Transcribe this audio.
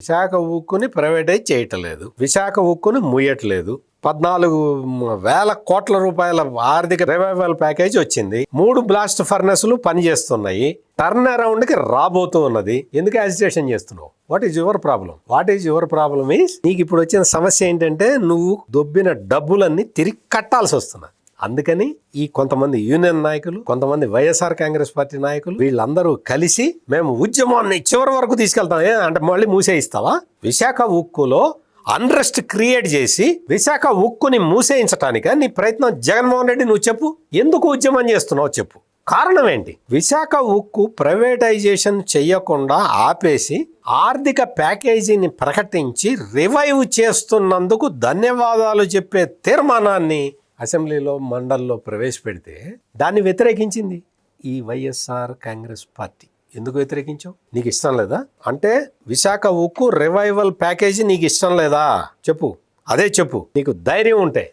Visakha ఉక్కుని privatise చేయట్లేదు, విశాఖ ఉక్కుని ముయ్యట్లేదు. 14,000 కోట్ల రూపాయల ఆర్థిక రివైవల్ ప్యాకేజ్ వచ్చింది. 3 బ్లాస్ట్ ఫర్నెస్లు పనిచేస్తున్నాయి. టర్న్ అరౌండ్ కి రాబోతూ ఉన్నది. ఎందుకు యాజిటేషన్ చేస్తున్నావు? What is your problem? What is your problem is, నీకు ఇప్పుడు వచ్చిన సమస్య ఏంటంటే నువ్వు దొబ్బిన డబ్బులన్నీ తిరిగి కట్టాల్సి వస్తున్నది. అందుకని ఈ కొంతమంది యూనియన్ నాయకులు, కొంతమంది వైఎస్ఆర్ కాంగ్రెస్ పార్టీ నాయకులు, వీళ్ళందరూ కలిసి మేము ఉద్యమాన్ని చివరి వరకు తీసుకెళ్తాం అంటే మళ్ళీ మూసేయిస్తావా? విశాఖ ఉక్కులో అన్రెస్ట్ క్రియేట్ చేసి విశాఖ ఉక్కుని మూసేయించటానిక నీ ప్రయత్నం? జగన్మోహన్ రెడ్డి నువ్వు చెప్పు, ఎందుకు ఉద్యమం చేస్తున్నావు చెప్పు, కారణం ఏంటి? విశాఖ ఉక్కు ప్రైవేటైజేషన్ చెయ్యకుండా ఆపేసి ఆర్థిక ప్యాకేజీని ప్రకటించి రివైవ్ చేస్తున్నందుకు ధన్యవాదాలు చెప్పే తీర్మానాన్ని అసెంబ్లీలో మండలిలో ప్రవేశపెడితే దాన్ని వ్యతిరేకించింది ఈ వైఎస్ఆర్ కాంగ్రెస్ పార్టీ. ఎందుకు వ్యతిరేకించావు? నీకు ఇష్టం లేదా? అంటే విశాఖ ఉక్కు రివైవల్ ప్యాకేజీ నీకు ఇష్టం లేదా? చెప్పు, అదే చెప్పు. నీకు ధైర్యం ఉంటే